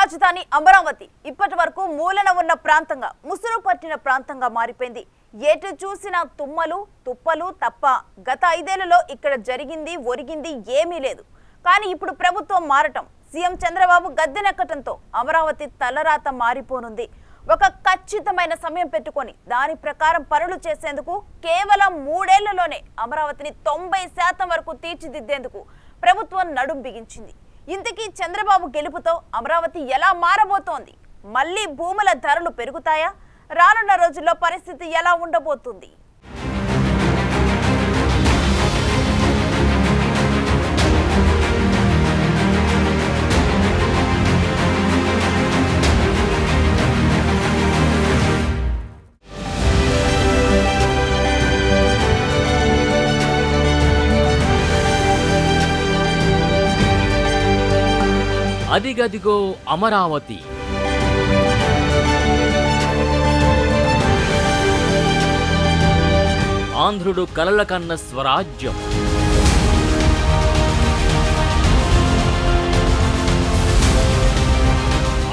రాజధాని అమరావతి ఇప్పటి వరకు మూలన ఉన్న ప్రాంతంగా ముసురు పట్టిన ప్రాంతంగా మారిపోయింది. ఎటు చూసినా తుమ్మలు తుప్పలు తప్ప గత 5 ఏళ్లలో ఇక్కడ జరిగింది ఒరిగింది ఏమీ లేదు. కానీ ఇప్పుడు ప్రభుత్వం మారటం, సీఎం చంద్రబాబు గద్దెనెక్కటంతో అమరావతి తలరాత మారిపోనుంది. ఒక ఖచ్చితమైన సమయం పెట్టుకొని దాని ప్రకారం పనులు చేసేందుకు కేవలం 3 ఏళ్లలోనే అమరావతిని 90% వరకు తీర్చిదిద్దేందుకు ప్రభుత్వం నడుం బిగించింది. ఇంతకీ చంద్రబాబు గెలుపుతో అమరావతి ఎలా మారబోతోంది? మళ్ళీ భూముల ధరలు పెరుగుతాయా? రానున్న రోజుల్లో పరిస్థితి ఎలా ఉండబోతుంది? అదిగదిగో అమరావతి. ఆంధ్రుడు కలల కన్న స్వరాజ్యం.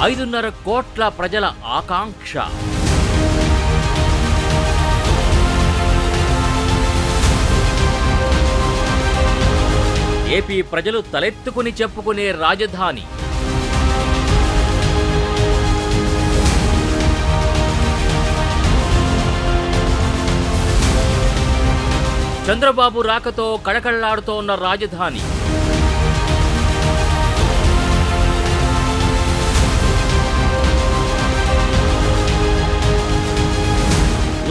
ఐదున్నర కోట్ల ప్రజల ఆకాంక్ష. ఏపీ ప్రజలు తలెత్తుకుని చెప్పుకునే రాజధాని. చంద్రబాబు రాకతో కళకళలాడుతోన్న రాజధాని.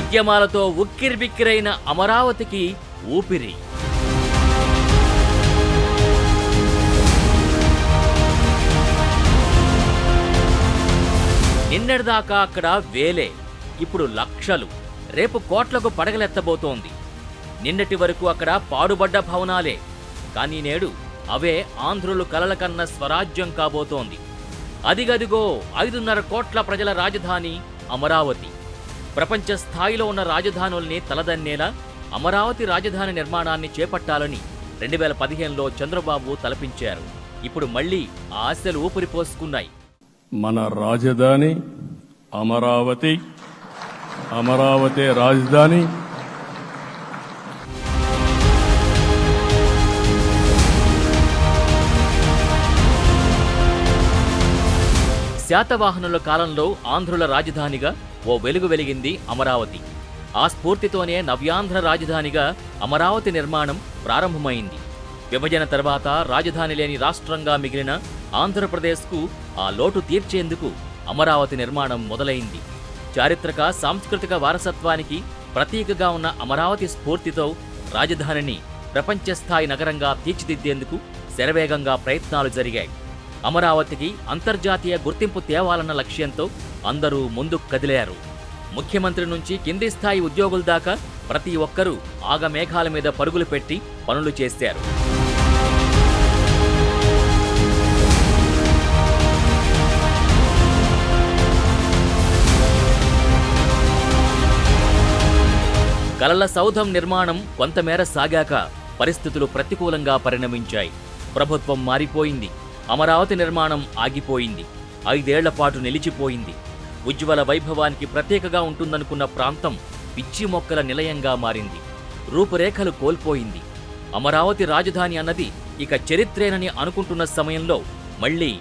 ఉద్యమాలతో ఉక్కిరిబిక్కిరైన అమరావతికి ఊపిరి. నిన్నటిదాకా అక్కడ వేలే, ఇప్పుడు లక్షలు, రేపు కోట్లకు పడగలెత్తబోతోంది. నిన్నటి వరకు అక్కడ పాడుబడ్డ భవనాలే, కానీ నేడు అవే ఆంధ్రులు కలల కన్న స్వరాజ్యం కాబోతోంది. అదిగదిగో 5.5 కోట్ల ప్రజల రాజధాని అమరావతి. ప్రపంచ స్థాయిలో ఉన్న రాజధానుల్ని తలదన్నేలా అమరావతి రాజధాని నిర్మాణాన్ని చేపట్టాలని 2015లో చంద్రబాబు తలపించారు. ఇప్పుడు మళ్లీ ఆ ఆశలు ఊపిరిపోసుకున్నాయి. మన రాజధాని అమరావతి, అమరావతి రాజధాని. శాతవాహనుల కాలంలో ఆంధ్రుల రాజధానిగా ఓ వెలుగు వెలిగింది అమరావతి. ఆ స్ఫూర్తితోనే నవ్యాంధ్ర రాజధానిగా అమరావతి నిర్మాణం ప్రారంభమైంది. విభజన తర్వాత రాజధాని లేని రాష్ట్రంగా మిగిలిన ఆంధ్రప్రదేశ్కు ఆ లోటు తీర్చేందుకు అమరావతి నిర్మాణం మొదలైంది. చారిత్రక సాంస్కృతిక వారసత్వానికి ప్రతీకగా ఉన్న అమరావతి స్ఫూర్తితో రాజధానిని ప్రపంచ స్థాయి నగరంగా తీర్చిదిద్దేందుకు శరవేగంగా ప్రయత్నాలు జరిగాయి. అమరావతికి అంతర్జాతీయ గుర్తింపు తేవాలన్న లక్ష్యంతో అందరూ ముందుకు కదిలారు. ముఖ్యమంత్రి నుంచి కింది స్థాయి ఉద్యోగుల దాకా ప్రతి ఒక్కరూ ఆగమేఘాల మీద పరుగులు పెట్టి పనులు చేశారు. కలల సౌధం నిర్మాణం కొంతమేర సాగాక పరిస్థితులు ప్రతికూలంగా పరిణమించాయి. ప్రభుత్వం మారిపోయింది. అమరావతి నిర్మాణం ఆగిపోయింది. 5 ఏళ్ల పాటు నిలిచిపోయింది. ఉజ్వల వైభవానికి ప్రత్యేకగా ఉంటుందనుకున్న ప్రాంతం పిచ్చి మొక్కల నిలయంగా మారింది. రూపురేఖలు కోల్పోయింది. అమరావతి రాజధాని అన్నది ఇక చరిత్రేనని అనుకుంటున్న సమయంలో మళ్లీ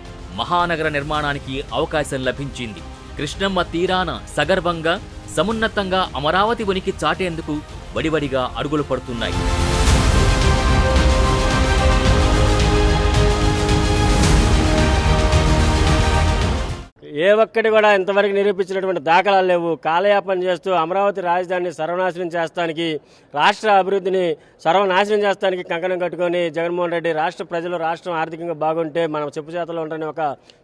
మహానగర నిర్మాణానికి అవకాశం లభించింది. కృష్ణమ్మ తీరాన సగర్వంగా సమున్నతంగా అమరావతి ఉనికి చాటేందుకు వడివడిగా అడుగులు పడుతున్నాయి. ఏ ఒక్కటి కూడా ఇంతవరకు నిరూపించినటువంటి దాఖలాలు లేవు. కాలయాపన చేస్తూ అమరావతి రాజధానిని సర్వనాశనం చేస్తానికి, రాష్ట్ర అభివృద్ధిని సర్వనాశనం చేస్తానికి కంకణం కట్టుకొని జగన్మోహన్ రెడ్డి రాష్ట్ర ప్రజలు రాష్ట్రం ఆర్థికంగా బాగుంటే మనం చెప్పు చేతలో ఉంటారని ఒక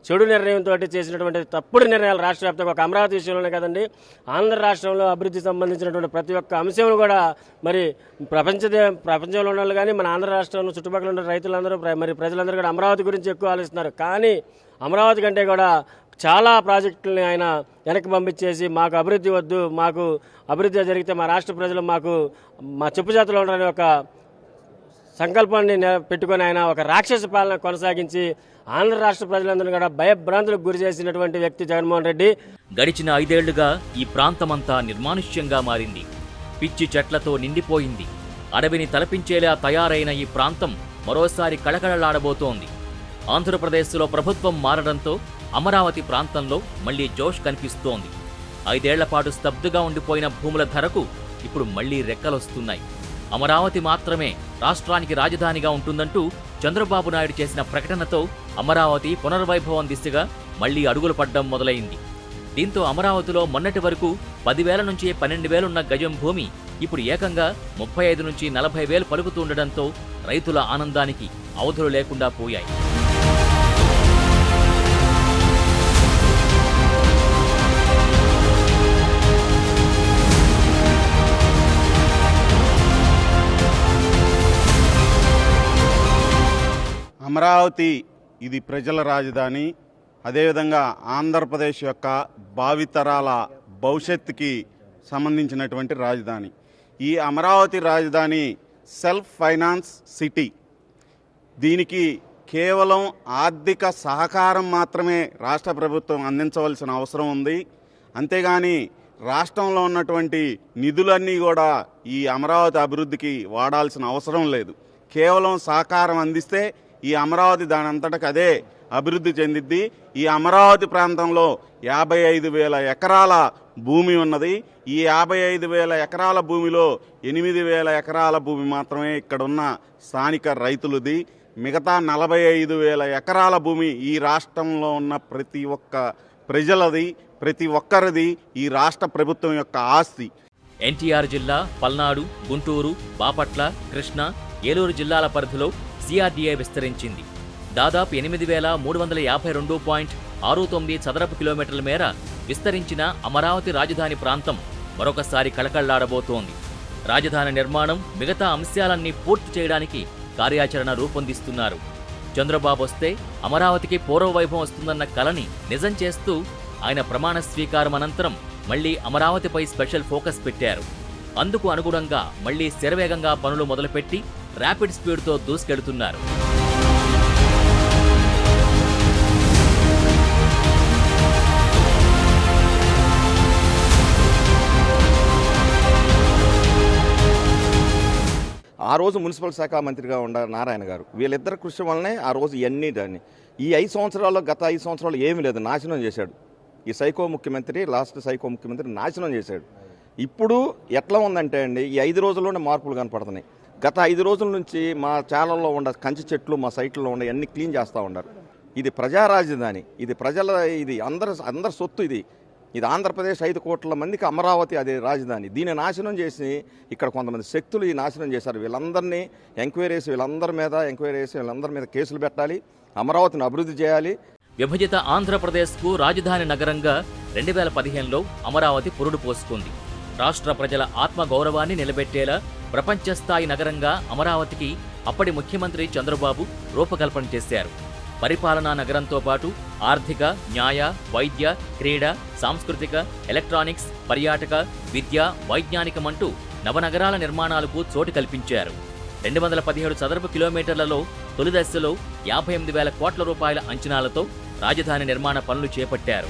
చెడు నిర్ణయంతో చేసినటువంటి తప్పుడు నిర్ణయాలు రాష్ట్ర వ్యాప్తంగా ఒక అమరావతి విషయంలోనే కదండి, ఆంధ్ర రాష్ట్రంలో అభివృద్ధి సంబంధించినటువంటి ప్రతి ఒక్క అంశం కూడా మరి ప్రపంచంలో ఉన్న వాళ్ళు కానీ మన ఆంధ్ర రాష్ట్రంలో చుట్టుపక్కల ఉన్న రైతులందరూ మరి ప్రజలందరూ కూడా అమరావతి గురించి ఎక్కువ ఆలోచిస్తున్నారు. కానీ అమరావతి కంటే కూడా చాలా ప్రాజెక్టులని ఆయన వెనక్కి పంపించేసి మాకు అభివృద్ధి వద్దు, మాకు అభివృద్ధి జరిగితే మా రాష్ట్ర ప్రజలు మాకు మా చెప్పు చేతలో ఉండని ఒక సంకల్పాన్ని పెట్టుకొని ఆయన ఒక రాక్షస పాలన కొనసాగించి ఆంధ్ర రాష్ట్ర ప్రజలందరూ కూడా భయభ్రాంతులకు గురి చేసినటువంటి వ్యక్తి జగన్మోహన్ రెడ్డి. గడిచిన 5 ఏళ్లుగా ఈ ప్రాంతమంతా నిర్మానుష్యంగా మారింది. పిచ్చి చెట్లతో నిండిపోయింది. అడవిని తలపించేలా తయారైన ఈ ప్రాంతం మరోసారి కళకళలాడబోతోంది. ఆంధ్రప్రదేశ్లో ప్రభుత్వం మారడంతో అమరావతి ప్రాంతంలో మళ్లీ జోష్ కనిపిస్తోంది. 5 ఏళ్ల పాటు స్తబ్దుగా ఉండిపోయిన భూముల ధరకు ఇప్పుడు మళ్లీ రెక్కలొస్తున్నాయి. అమరావతి మాత్రమే రాష్ట్రానికి రాజధానిగా ఉంటుందంటూ చంద్రబాబు నాయుడు చేసిన ప్రకటనతో అమరావతి పునర్వైభవం దిశగా మళ్లీ అడుగులు పడ్డం మొదలైంది. దీంతో అమరావతిలో మొన్నటి వరకు 10,000 నుంచి 12,000 ఉన్న గజం భూమి ఇప్పుడు ఏకంగా 35 నుంచి 40,000 పలుకుతుండటంతో రైతుల ఆనందానికి అవధులు లేకుండా పోయాయి. అమరావతి ఇది ప్రజల రాజధాని. అదేవిధంగా ఆంధ్రప్రదేశ్ యొక్క భావితరాల భవిష్యత్తుకి సంబంధించినటువంటి రాజధాని. ఈ అమరావతి రాజధాని సెల్ఫ్ ఫైనాన్స్ సిటీ. దీనికి కేవలం ఆర్థిక సహకారం మాత్రమే రాష్ట్ర ప్రభుత్వం అందించవలసిన అవసరం ఉంది. అంతేగాని రాష్ట్రంలో ఉన్నటువంటి నిధులన్నీ కూడా ఈ అమరావతి అభివృద్ధికి వాడాల్సిన అవసరం లేదు. కేవలం సహకారం అందిస్తే ఈ అమరావతి దాని అంతటకు అదే అభివృద్ధి చెందిద్ది. ఈ అమరావతి ప్రాంతంలో 55,000 ఎకరాల భూమి ఉన్నది. ఈ 55,000 ఎకరాల భూమిలో 8,000 ఎకరాల భూమి మాత్రమే ఇక్కడున్న స్థానిక రైతులది. మిగతా 45,000 ఎకరాల భూమి ఈ రాష్ట్రంలో ఉన్న ప్రతి ఒక్క ప్రజలది, ప్రతి ఒక్కరిది, ఈ రాష్ట్ర ప్రభుత్వం యొక్క ఆస్తి. ఎన్టీఆర్ జిల్లా, పల్నాడు, గుంటూరు, బాపట్ల, కృష్ణా, ఏలూరు జిల్లాల పరిధిలో సిఆర్డీఏ విస్తరించింది. దాదాపు 8,352.69 చదరపు కిలోమీటర్ల మేర విస్తరించిన అమరావతి రాజధాని ప్రాంతం మరొకసారి కళకళ్లాడబోతోంది. రాజధాని నిర్మాణం, మిగతా అంశాలన్నీ పూర్తి చేయడానికి కార్యాచరణ రూపొందిస్తున్నారు. చంద్రబాబు వస్తే అమరావతికి పూర్వవైభవం వస్తుందన్న కలని నిజం చేస్తూ ఆయన ప్రమాణ స్వీకారం అనంతరం మళ్లీ అమరావతిపై స్పెషల్ ఫోకస్ పెట్టారు. అందుకు అనుగుణంగా మళ్లీ శరవేగంగా పనులు మొదలుపెట్టి ర్యాపిడ్ స్పీడ్తో దూసుకెడుతున్నారు. ఆ రోజు మున్సిపల్ శాఖ మంత్రిగా ఉన్న నారాయణ గారు, వీళ్ళిద్దరు కృషి వల్లనే ఆ రోజు ఇవన్నీ దాన్ని ఈ 5 సంవత్సరాల్లో, గత 5 సంవత్సరాలు ఏమీ లేదు, నాశనం చేశాడు. ఈ సైకో ముఖ్యమంత్రి, లాస్ట్ సైకో ముఖ్యమంత్రి నాశనం చేశాడు. ఇప్పుడు ఎట్లా ఉందంటే అండి, ఈ 5 రోజుల్లోనే మార్పులు కనపడుతున్నాయి. గత 5 రోజుల నుంచి మా ఛానల్లో ఉన్న కంచి చెట్లు, మా సైట్లో ఉన్న అన్ని క్లీన్ చేస్తూ ఉన్నారు. ఇది ప్రజా రాజధాని, ఇది ప్రజల, ఇది అందరి సొత్తు. ఇది ఆంధ్రప్రదేశ్ 5 కోట్ల మందికి అమరావతి అదే రాజధాని. దీన్ని నాశనం చేసి ఇక్కడ కొంతమంది శక్తులు ఈ నాశనం చేశారు. వీళ్ళందరినీ వీళ్ళందరి మీద కేసులు పెట్టాలి, అమరావతిని అభివృద్ధి చేయాలి. విభజిత ఆంధ్రప్రదేశ్కు రాజధాని నగరంగా 2015లో అమరావతి పురుడు పోసుకుంది. రాష్ట్ర ప్రజల ఆత్మగౌరవాన్ని నిలబెట్టేలా ప్రపంచ స్థాయి నగరంగా అమరావతికి అప్పటి ముఖ్యమంత్రి చంద్రబాబు రూపకల్పన చేశారు. పరిపాలనా నగరంతో పాటు ఆర్థిక, న్యాయ, వైద్య, క్రీడ, సాంస్కృతిక, ఎలక్ట్రానిక్స్, పర్యాటక, విద్య, వైజ్ఞానికమంటూ నవనగరాల నిర్మాణాలకు చోటు కల్పించారు. 217 చదరపు కిలోమీటర్లలో తొలి దశలో 58,000 కోట్ల రూపాయల అంచనాలతో రాజధాని నిర్మాణ పనులు చేపట్టారు.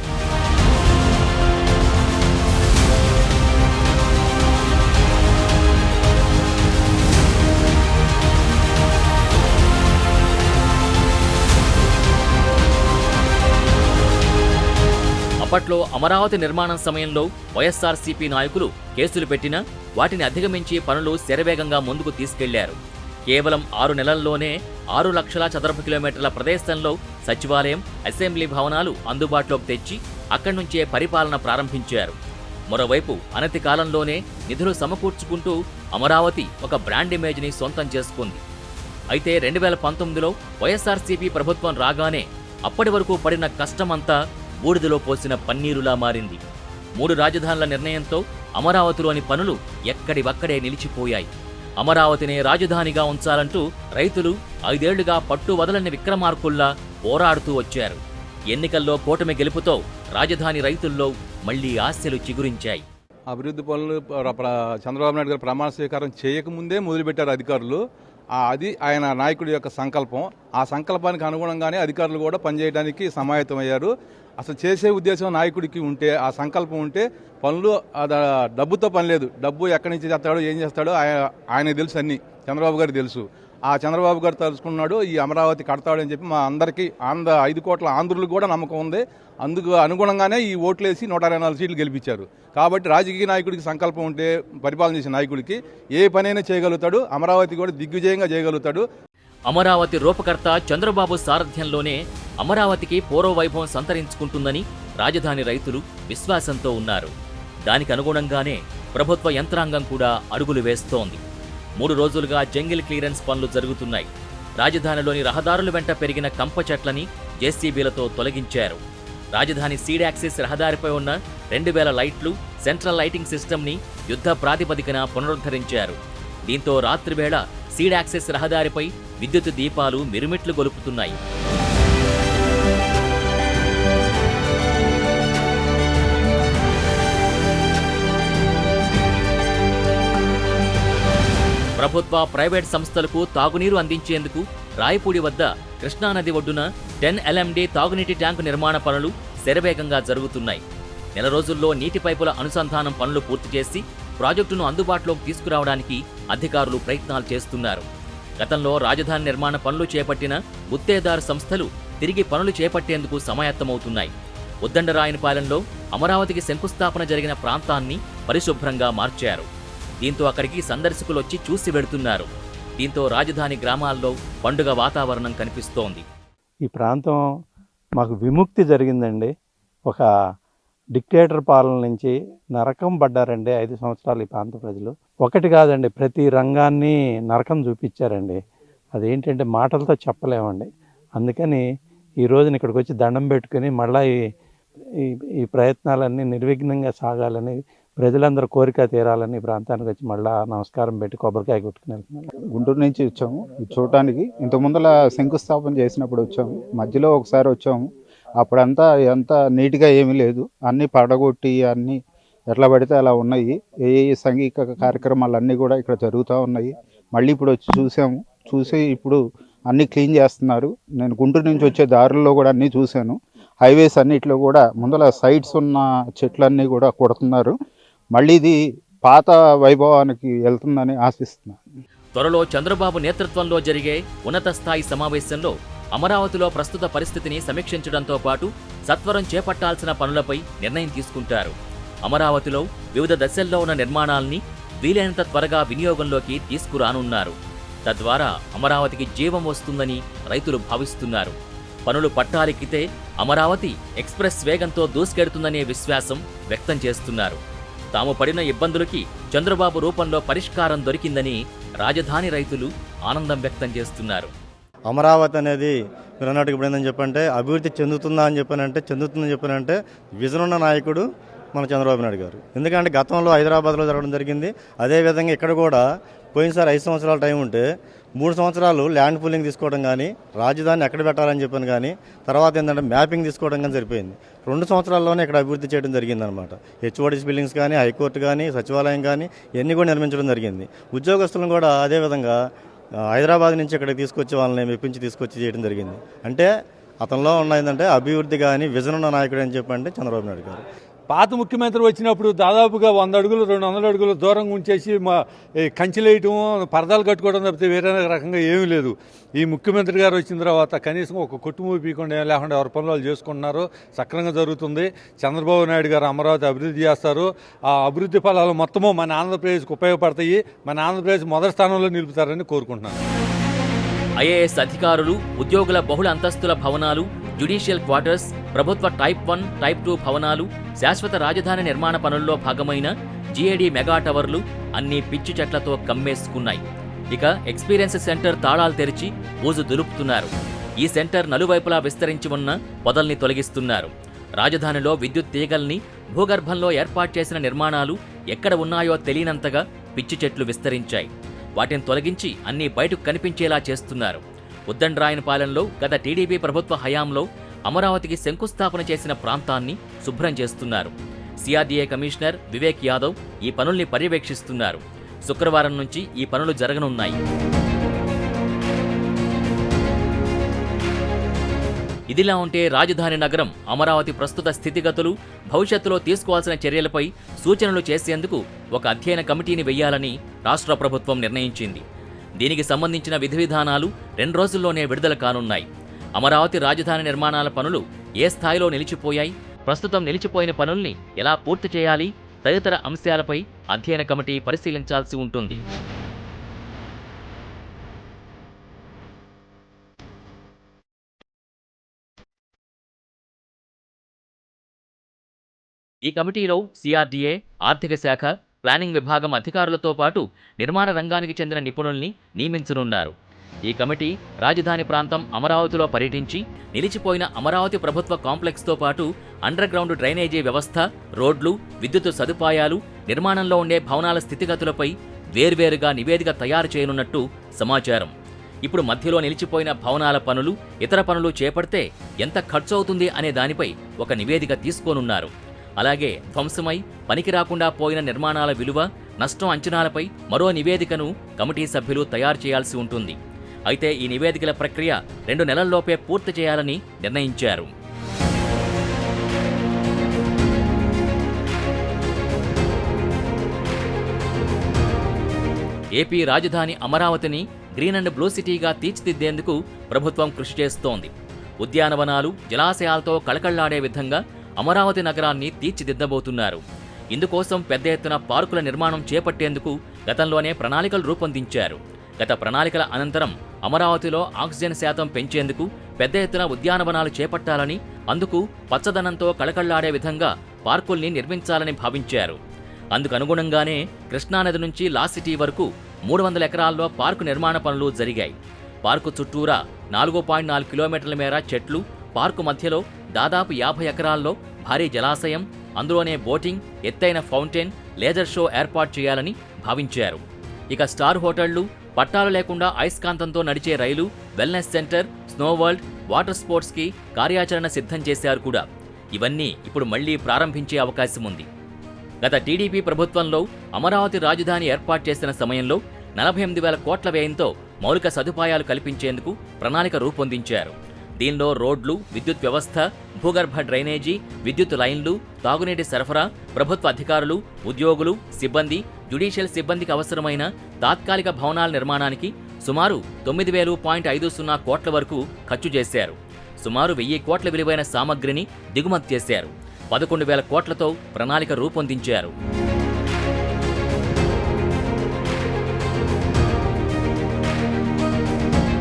అప్పట్లో అమరావతి నిర్మాణం సమయంలో వైఎస్ఆర్సీపీ నాయకులు కేసులు పెట్టినా వాటిని అధిగమించి పనులు శరవేగంగా ముందుకు తీసుకెళ్లారు. కేవలం 6 నెలల్లోనే 6 లక్షల చదరపు కిలోమీటర్ల ప్రదేశంలో సచివాలయం, అసెంబ్లీ భవనాలు అందుబాటులోకి తెచ్చి అక్కడి నుంచే పరిపాలన ప్రారంభించారు. మరోవైపు అనతి కాలంలోనే నిధులు సమకూర్చుకుంటూ అమరావతి ఒక బ్రాండ్ ఇమేజ్ని సొంతం చేసుకుంది. అయితే 2019లో వైఎస్ఆర్సీపీ ప్రభుత్వం రాగానే అప్పటి వరకు పడిన కష్టమంతా బూడిదలో పోసిన పన్నీరులా మారింది. 3 రాజధానుల నిర్ణయంతో అమరావతిలోని పనులు ఎక్కడివక్కడే నిలిచిపోయాయి. అమరావతినే రాజధానిగా ఉంచాలంటూ రైతులు 5 ఏళ్లుగా పట్టు వదలని విక్రమార్కుల్లా పోరాడుతూ వచ్చారు. ఎన్నికల్లో కూటమి గెలుపుతో రాజధాని రైతుల్లో మళ్లీ ఆశలు చిగురించాయి. అభివృద్ధి పనులు చంద్రబాబు నాయుడు గారు ప్రమాణ స్వీకారం చేయకముందే మొదలుపెట్టారు అధికారులు. అది ఆయన నాయకుడి యొక్క సంకల్పం. ఆ సంకల్పానికి అనుగుణంగానే అధికారులు కూడా పనిచేయడానికి సమాయత్తమయ్యారు. అసలు చేసే ఉద్దేశం నాయకుడికి ఉంటే, ఆ సంకల్పం ఉంటే పనులు డబ్బుతో పని లేదు. డబ్బు ఎక్కడి నుంచి చేస్తాడో ఏం చేస్తాడో ఆయనకు తెలుసు, అన్ని చంద్రబాబు గారికి తెలుసు. ఆ చంద్రబాబు గారు తలుచుకున్నాడు ఈ అమరావతి కడతాడని చెప్పి మా అందరికీ 5 కోట్ల ఆంధ్రులకు కూడా నమ్మకం ఉంది. అందుకు అనుగుణంగానే ఈ ఓట్లేసి 124 సీట్లు గెలిపించారు. కాబట్టి రాజకీయ నాయకుడికి సంకల్పం ఉంటే, పరిపాలన చేసే నాయకుడికి ఏ పనైనా చేయగలుగుతాడు. అమరావతి కూడా దిగ్విజయంగా చేయగలుగుతాడు. అమరావతి రూపకర్త చంద్రబాబు సారథ్యంలోనే అమరావతికి పూర్వవైభవం సంతరించుకుంటుందని రాజధాని రైతులు విశ్వాసంతో ఉన్నారు. దానికి అనుగుణంగానే ప్రభుత్వ యంత్రాంగం కూడా అడుగులు వేస్తోంది. 3 రోజులుగా జంగిల్ క్లియరెన్స్ పనులు జరుగుతున్నాయి. రాజధానిలోని రహదారుల వెంట పెరిగిన కంప చెట్లని జేసీబీలతో తొలగించారు. రాజధాని సీడ్ యాక్సిస్ రహదారిపై ఉన్న 2000 లైట్లు, సెంట్రల్ లైటింగ్ సిస్టమ్ని యుద్ధ ప్రాతిపదికన పునరుద్ధరించారు. దీంతో రాత్రివేళ సీడ్ యాక్సిస్ రహదారిపై విద్యుత్ దీపాలు మిరుమిట్లు గొలుపుతున్నాయి. ప్రభుత్వ, ప్రైవేట్ సంస్థలకు తాగునీరు అందించేందుకు రాయపూడి వద్ద కృష్ణానది ఒడ్డున 10 LMD తాగునీటి ట్యాంకు నిర్మాణ పనులు శరవేగంగా జరుగుతున్నాయి. నెల రోజుల్లో నీటి పైపుల అనుసంధానం పనులు పూర్తి చేసి ప్రాజెక్టును అందుబాటులోకి తీసుకురావడానికి అధికారులు ప్రయత్నాలు చేస్తున్నారు. గతంలో రాజధాని నిర్మాణ పనులు చేపట్టిన గుత్తేదారు సంస్థలు తిరిగి పనులు చేపట్టేందుకు సమాయత్తమవుతున్నాయి. ఉద్దండరాయనపాలెంలో అమరావతికి శంకుస్థాపన జరిగిన ప్రాంతాన్ని పరిశుభ్రంగా మార్చారు. దీంతో అక్కడికి సందర్శకులు వచ్చి చూసి వెడుతున్నారు. దీంతో రాజధాని గ్రామాల్లో పండుగ వాతావరణం కనిపిస్తోంది. ఈ ప్రాంతం మాకు విముక్తి జరిగిందండి. ఒక డిక్టేటర్ పాలన నుంచి నరకం పడ్డారండి 5 సంవత్సరాలు ఈ ప్రాంత ప్రజలు. ఒకటి కాదండి, ప్రతి రంగాన్ని నరకం చూపించారండి. అదేంటంటే మాటలతో చెప్పలేమండి. అందుకని ఈ రోజున ఇక్కడికి వచ్చి దండం పెట్టుకుని మళ్ళీ ఈ ప్రయత్నాలన్నీ నిర్విఘ్నంగా సాగాలని, ప్రజలందరూ కోరిక తీరాలని ప్రాంతానికి వచ్చి మళ్ళీ నమస్కారం పెట్టి కొబ్బరికాయ కొట్టుకుని వెళ్తున్నాను. గుంటూరు నుంచి వచ్చాము చూడటానికి. ఇంత ముందల శంకుస్థాపన చేసినప్పుడు వచ్చాము, మధ్యలో ఒకసారి వచ్చాము. అప్పుడంతా ఎంత నీట్గా ఏమీ లేదు, అన్నీ పడగొట్టి అన్నీ ఎట్లా పడితే అలా ఉన్నాయి. ఏ సంఘిక కార్యక్రమాలన్నీ కూడా ఇక్కడ జరుగుతూ ఉన్నాయి. మళ్ళీ ఇప్పుడు వచ్చి చూసి ఇప్పుడు అన్నీ క్లీన్ చేస్తున్నారు. నేను గుంటూరు నుంచి వచ్చే దారుల్లో కూడా అన్నీ చూశాను. హైవేస్ అన్నిట్లో కూడా ముందల సైడ్స్ ఉన్న చెట్లన్నీ కూడా కొడుతున్నారు. మళ్ళీ ఇది పాత వైభవానికి వెళ్తుందని ఆశిస్తున్నాను. త్వరలో చంద్రబాబు నేతృత్వంలో జరిగే ఉన్నత స్థాయి సమావేశంలో అమరావతిలో ప్రస్తుత పరిస్థితిని సమీక్షించడంతో పాటు సత్వరం చేపట్టాల్సిన పనులపై నిర్ణయం తీసుకుంటారు. అమరావతిలో వివిధ దశల్లో ఉన్న నిర్మాణాల్ని వీలైనంత త్వరగా వినియోగంలోకి తీసుకురానున్నారు. తద్వారా అమరావతికి జీవం వస్తుందని రైతులు భావిస్తున్నారు. పనులు పట్టాలెక్కితే అమరావతి ఎక్స్ప్రెస్ వేగంతో దూసుకెడుతుందనే విశ్వాసం వ్యక్తం చేస్తున్నారు. తాము పడిన ఇబ్బందులకి చంద్రబాబు రూపంలో పరిష్కారం దొరికిందని రాజధాని రైతులు ఆనందం వ్యక్తం చేస్తున్నారు. అమరావతి అనేది మీరు అన్నట్టుగా ఇప్పుడు ఏందని చెప్పంటే అభివృద్ధి చెందుతుందని చెప్పానంటే విజన్ ఉన్న నాయకుడు మన చంద్రబాబు నాయుడు గారు. ఎందుకంటే గతంలో హైదరాబాద్లో జరగడం జరిగింది. అదేవిధంగా ఇక్కడ కూడా పోయినసారి 5 సంవత్సరాల టైం ఉంటే 3 సంవత్సరాలు ల్యాండ్ పూలింగ్ తీసుకోవడం కానీ, రాజధాని ఎక్కడ పెట్టాలని చెప్పాను కానీ, తర్వాత ఏంటంటే మ్యాపింగ్ తీసుకోవడం కానీ సరిపోయింది. 2 సంవత్సరాల్లోనే ఇక్కడ అభివృద్ధి చేయడం జరిగిందనమాట. హెచ్ఓడిస్ బిల్డింగ్స్ కానీ, హైకోర్టు కానీ, సచివాలయం కానీ ఇవన్నీ కూడా నిర్మించడం జరిగింది. ఉద్యోగస్తులను కూడా అదేవిధంగా హైదరాబాద్ నుంచి ఇక్కడికి తీసుకొచ్చి వాళ్ళని మెప్పించి తీసుకొచ్చి చేయడం జరిగింది. అంటే అతనిలో ఉన్న ఏంటంటే అభివృద్ధి కానీ విజన్ ఉన్న నాయకుడు అని చెప్పంటే చంద్రబాబు నాయుడు గారు. పాత ముఖ్యమంత్రి వచ్చినప్పుడు దాదాపుగా 100 అడుగులు 200 అడుగులు దూరంగా ఉంచేసి కంచెలేయటం, పరదాలు కట్టుకోవడం తప్పితే వేరే రకంగా ఏమీ లేదు. ఈ ముఖ్యమంత్రి గారు వచ్చిన తర్వాత కనీసం ఒక కుటుంబం పీకుండా లేకుండా ఎవరి పనులు వాళ్ళు చేసుకుంటున్నారు. సక్రమంగా జరుగుతుంది. చంద్రబాబు నాయుడు గారు అమరావతి అభివృద్ధి చేస్తారు. ఆ అభివృద్ధి ఫలాలు మొత్తము మన ఆంధ్రప్రదేశ్కి ఉపయోగపడతాయి. మన ఆంధ్రప్రదేశ్ మొదటి స్థానంలో నిలుపుతారని కోరుకుంటున్నాను. ఐఏఎస్ అధికారులు, ఉద్యోగుల బహుళ అంతస్తుల భవనాలు, జ్యుడిషియల్ క్వార్టర్స్, ప్రభుత్వ టైప్ 1, టైప్ 2 భవనాలు, శాశ్వత రాజధాని నిర్మాణ పనుల్లో భాగమైన జీఏడీ మెగా టవర్లు అన్నీ పిచ్చి చెట్లతో కమ్మేసుకున్నాయి. ఇక ఎక్స్పీరియన్స్ సెంటర్ తాళాలు తెరిచి బూజు దులుపుతున్నారు. ఈ సెంటర్ నలువైపులా విస్తరించి ఉన్న పొదల్ని తొలగిస్తున్నారు. రాజధానిలో విద్యుత్ తీగల్ని, భూగర్భంలో ఏర్పాటు చేసిన నిర్మాణాలు ఎక్కడ ఉన్నాయో తెలియనంతగా పిచ్చి చెట్లు విస్తరించాయి. వాటిని తొలగించి అన్నీ బయటకు కనిపించేలా చేస్తున్నారు. ఉద్దండరాయనపాలెంలో గత టీడీపీ ప్రభుత్వ హయాంలో అమరావతికి శంకుస్థాపన చేసిన ప్రాంతాన్ని శుభ్రం చేస్తున్నారు. సిఆర్డీఏ కమిషనర్ వివేక్ యాదవ్ ఈ పనుల్ని పర్యవేక్షిస్తున్నారు. శుక్రవారం నుంచి ఈ పనులు జరగనున్నాయి. ఇదిలా ఉంటే రాజధాని నగరం అమరావతి ప్రస్తుత స్థితిగతులు, భవిష్యత్తులో తీసుకోవాల్సిన చర్యలపై సూచనలు చేసేందుకు ఒక అధ్యయన కమిటీని వెయ్యాలని రాష్ట్ర ప్రభుత్వం నిర్ణయించింది. దీనికి సంబంధించిన విధి విధానాలు 2 రోజుల్లోనే విడుదల కానున్నాయి. అమరావతి రాజధాని నిర్మాణాల పనులు ఏ స్థాయిలో నిలిచిపోయాయి, ప్రస్తుతం నిలిచిపోయిన పనుల్ని ఎలా పూర్తి చేయాలి తదితర అంశాలపై అధ్యయన కమిటీ పరిశీలించాల్సి ఉంటుంది. ఈ కమిటీలో సిఆర్డీఏ, ఆర్థిక శాఖ, ప్లానింగ్ విభాగం అధికారులతో పాటు నిర్మాణ రంగానికి చెందిన నిపుణుల్ని నియమించనున్నారు. ఈ కమిటీ రాజధాని ప్రాంతం అమరావతిలో పర్యటించి నిలిచిపోయిన అమరావతి ప్రభుత్వ కాంప్లెక్స్తో పాటు అండర్ గ్రౌండ్ డ్రైనేజీ వ్యవస్థ, రోడ్లు, విద్యుత్ సదుపాయాలు, నిర్మాణంలో ఉండే భవనాల స్థితిగతులపై వేర్వేరుగా నివేదిక తయారు చేయనున్నట్టు సమాచారం. ఇప్పుడు మధ్యలో నిలిచిపోయిన భవనాల పనులు, ఇతర పనులు చేపడితే ఎంత ఖర్చవుతుంది అనే దానిపై ఒక నివేదిక తీసుకోనున్నారు. అలాగే ధ్వంసమై పనికి రాకుండా పోయిన నిర్మాణాల విలువ, నష్టం అంచనాలపై మరో నివేదికను కమిటీ సభ్యులు తయారు చేయాల్సి ఉంటుంది. అయితే ఈ నివేదికల ప్రక్రియ 2 నెలల్లోపే పూర్తి చేయాలని నిర్ణయించారు. ఏపీ రాజధాని అమరావతిని గ్రీన్ అండ్ బ్లూ సిటీగా తీర్చిదిద్దేందుకు ప్రభుత్వం కృషి చేస్తోంది. ఉద్యానవనాలు, జలాశయాలతో కళకళ్లాడే విధంగా అమరావతి నగరాన్ని తీర్చిదిద్దబోతున్నారు. ఇందుకోసం పెద్ద ఎత్తున పార్కుల నిర్మాణం చేపట్టేందుకు గతంలోనే ప్రణాళికలు రూపొందించారు. గత ప్రణాళికల అనంతరం అమరావతిలో ఆక్సిజన్ శాతం పెంచేందుకు పెద్ద ఎత్తున ఉద్యానవనాలు చేపట్టాలని, అందుకు పచ్చదనంతో కళకళ్లాడే విధంగా పార్కుల్ని నిర్మించాలని భావించారు. అందుకనుగుణంగానే కృష్ణానది నుంచి లా సిటీ వరకు 300 ఎకరాల్లో పార్కు నిర్మాణ పనులు జరిగాయి. పార్కు చుట్టూరా 4.4 కిలోమీటర్ల మేర చెట్లు, పార్కు మధ్యలో దాదాపు 50 ఎకరాల్లో భారీ జలాశయం, అందులోనే బోటింగ్, ఎత్తైన ఫౌంటైన్, లేజర్ షో ఏర్పాటు చేయాలని భావించారు. ఇక స్టార్ హోటళ్లు, పట్టాలు లేకుండా అయస్కాంతంతో నడిచే రైలు, wellness centre, snow world, water స్పోర్ట్స్కి కార్యాచరణ సిద్ధం చేశారు కూడా. ఇవన్నీ ఇప్పుడు మళ్లీ ప్రారంభించే అవకాశం ఉంది. గత టీడీపీ ప్రభుత్వంలో అమరావతి రాజధాని ఏర్పాటు చేసిన సమయంలో 48,000 కోట్ల వ్యయంతో మౌలిక సదుపాయాలు కల్పించేందుకు ప్రణాళిక రూపొందించారు. దీనిలో రోడ్లు, విద్యుత్ వ్యవస్థ, భూగర్భ డ్రైనేజీ, విద్యుత్ లైన్లు, తాగునీటి సరఫరా, ప్రభుత్వ అధికారులు, ఉద్యోగులు, సిబ్బంది, జ్యుడిషియల్ సిబ్బందికి అవసరమైన తాత్కాలిక భవనాల నిర్మాణానికి సుమారు 9,050 కోట్ల వరకు ఖర్చు చేశారు. సుమారు 1000 కోట్ల విలువైన సామగ్రిని దిగుమతి చేశారు. 11,000 కోట్లతో ప్రణాళిక రూపొందించారు.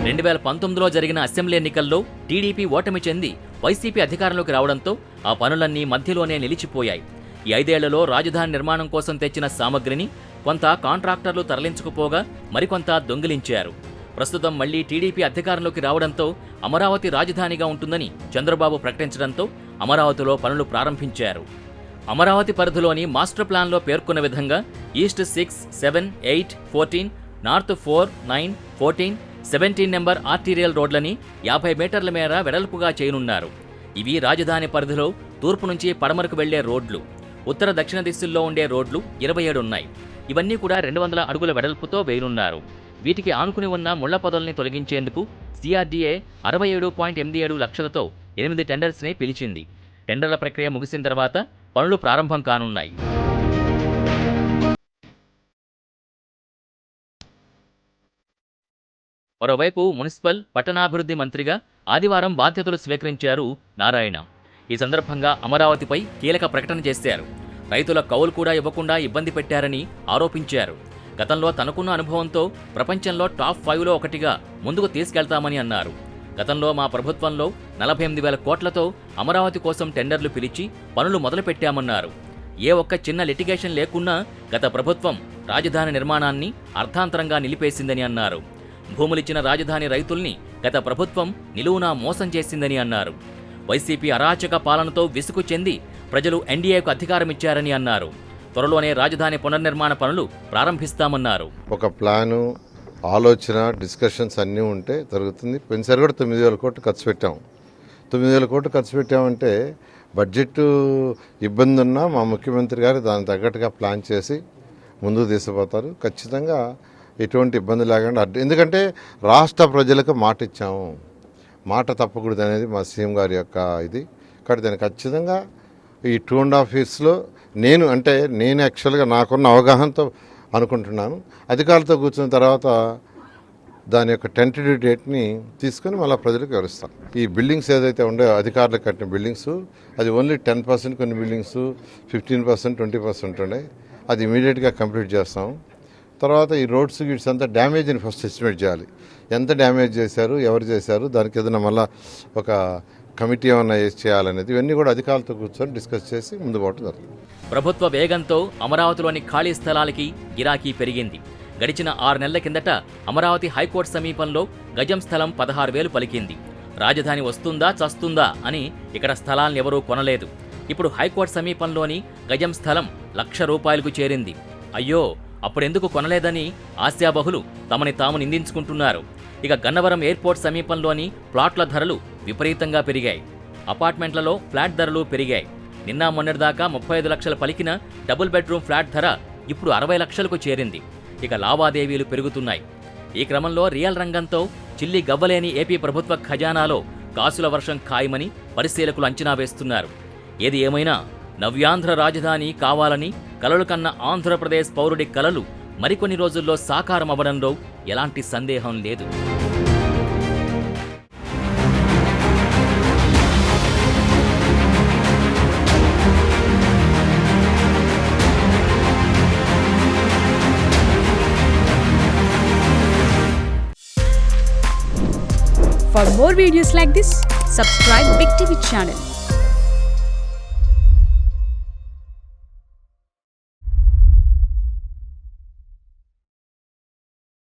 2019లో జరిగిన అసెంబ్లీ ఎన్నికల్లో టీడీపీ ఓటమి చెంది వైసీపీ అధికారంలోకి రావడంతో ఆ పనులన్నీ మధ్యలోనే నిలిచిపోయాయి. ఈ 5 ఏళ్లలో రాజధాని నిర్మాణం కోసం తెచ్చిన సామగ్రిని కొంత కాంట్రాక్టర్లు తరలించుకుపోగా మరికొంత దొంగిలించారు. ప్రస్తుతం మళ్లీ టీడీపీ అధికారంలోకి రావడంతో అమరావతి రాజధానిగా ఉంటుందని చంద్రబాబు ప్రకటించడంతో అమరావతిలో పనులు ప్రారంభించారు. అమరావతి పరిధిలోని మాస్టర్ ప్లాన్లో పేర్కొన్న విధంగా ఈస్ట్ 6, 7, 8, 14, నార్త్ 4, 9, 14, 17 నెంబర్ ఆర్టీరియల్ రోడ్లని 50 మీటర్ల మేర వెడల్పుగా చేయనున్నారు. ఇవి రాజధాని పరిధిలో తూర్పు నుంచి పడమరకు వెళ్లే రోడ్లు. ఉత్తర దక్షిణ దిశల్లో ఉండే రోడ్లు 27 ఉన్నాయి. ఇవన్నీ కూడా 200 అడుగుల వెడల్పుతో వేయనున్నారు. వీటికి ఆనుకుని ఉన్న ముళ్ల పొదల్ని తొలగించేందుకు సిఆర్డీఏ 67.87 లక్షలతో 8 టెండర్స్ని పిలిచింది. టెండర్ల ప్రక్రియ ముగిసిన తర్వాత పనులు ప్రారంభం కానున్నాయి. మరోవైపు మున్సిపల్, పట్టణాభివృద్ధి మంత్రిగా ఆదివారం బాధ్యతలు స్వీకరించారు నారాయణ. ఈ సందర్భంగా అమరావతిపై కీలక ప్రకటన చేశారు. రైతుల కౌలు కూడా ఇవ్వకుండా ఇబ్బంది పెట్టారని ఆరోపించారు. గతంలో తనకున్న అనుభవంతో ప్రపంచంలో టాప్ 5లో ఒకటిగా ముందుకు తీసుకెళ్తామని అన్నారు. గతంలో మా ప్రభుత్వంలో 48,000 కోట్లతో అమరావతి కోసం టెండర్లు పిలిచి పనులు మొదలుపెట్టామన్నారు. ఏ ఒక్క చిన్న లిటిగేషన్ లేకున్నా గత ప్రభుత్వం రాజధాని నిర్మాణాన్ని అర్థాంతరంగా నిలిపేసిందని అన్నారు. భూములిచ్చిన రాజధాని రైతుల్ని గత ప్రభుత్వం నిలువునా మోసం చేసిందని అన్నారు. వైసీపీ అరాచక పాలనతో విసుగు చెంది ప్రజలు ఎన్డీఏకు అధికారమిచ్చారని అన్నారు. త్వరలోనే రాజధాని పునర్నిర్మాణ పనులు ప్రారంభిస్తామన్నారు. ఒక ప్లాను, ఆలోచన, డిస్కషన్స్ అన్నీ ఉంటే జరుగుతుంది. పోయినసారి కూడా 9,000 కోట్లు ఖర్చు పెట్టాం. 9,000 కోట్లు ఖర్చు పెట్టామంటే బడ్జెట్ ఇబ్బంది ఉన్నా మా ముఖ్యమంత్రి గారు దానికి తగ్గట్టుగా ప్లాన్ చేసి ముందుకు తీసుకుపోతారు. ఖచ్చితంగా ఎటువంటి ఇబ్బంది లేకుండా, ఎందుకంటే రాష్ట్ర ప్రజలకు మాట ఇచ్చాము. మాట తప్పకూడదు అనేది మా సీఎం గారి యొక్క ఇది. కాబట్టి దాన్ని ఖచ్చితంగా ఈ 2.5 yearsలో నేను యాక్చువల్గా నాకున్న అవగాహనతో అనుకుంటున్నాను. అధికారులతో కూర్చున్న తర్వాత దాని యొక్క టెంటేటివ్ డేట్ని తీసుకొని మళ్ళీ ప్రజలకు వివరిస్తాం. ఈ బిల్డింగ్స్ ఏదైతే ఉండే అధికారులకు కట్టిన బిల్డింగ్స్ అది ఓన్లీ 10%, కొన్ని బిల్డింగ్స్ 15%, 20% ఉండే. అది ఇమీడియట్గా కంప్లీట్ చేస్తాం. తర్వాత ఈ రోడ్స్ గిడ్స్ అంతా డ్యామేజ్ని ఫస్ట్ ఎస్టిమేట్ చేయాలి. ఎంత డ్యామేజ్ చేశారు, ఎవరు చేశారు, దానికి ఏదైనా మళ్ళీ ఒక కమిటీ ఏమన్నా చేయాలనేది ఇవన్నీ కూడా అధికారులతో కూర్చొని డిస్కస్ చేసి ముందు పోవడం జరుగుతుంది. ప్రభుత్వ వేగంతో అమరావతిలోని ఖాళీ స్థలాలకి గిరాకీ పెరిగింది. గడిచిన 6 నెలల కిందట అమరావతి హైకోర్టు సమీపంలో గజం స్థలం 16,000 పలికింది. రాజధాని వస్తుందా చస్తుందా అని ఇక్కడ స్థలాలను ఎవరూ కొనలేదు. ఇప్పుడు హైకోర్టు సమీపంలోని గజం స్థలం ₹1,00,000 చేరింది. అయ్యో, అప్పుడెందుకు కొనలేదని ఆశాబహులు తమని తాము నిందించుకుంటున్నారు. ఇక గన్నవరం ఎయిర్పోర్ట్ సమీపంలోని ప్లాట్ల ధరలు విపరీతంగా పెరిగాయి. అపార్ట్మెంట్లలో ఫ్లాట్ ధరలు పెరిగాయి. నిన్న మొన్నటిదాకా 35 లక్షలు పలికిన డబుల్ బెడ్రూమ్ ఫ్లాట్ ధర ఇప్పుడు 60 లక్షలకు చేరింది. ఇక లావాదేవీలు పెరుగుతున్నాయి. ఈ క్రమంలో రియల్ రంగంతో చిల్లి గవ్వలేని ఏపీ ప్రభుత్వ ఖజానాలో కాసుల వర్షం ఖాయమని పరిశీలకులు అంచనా వేస్తున్నారు. ఏది ఏమైనా నవ్యాంధ్ర రాజధాని కావాలని కలలు కన్న ఆంధ్రప్రదేశ్ పౌరుడి కలలు మరికొన్ని రోజుల్లో సాకారం అవ్వడంలో ఎలాంటి సందేహం లేదు. For more videos like this, subscribe Big TV channel.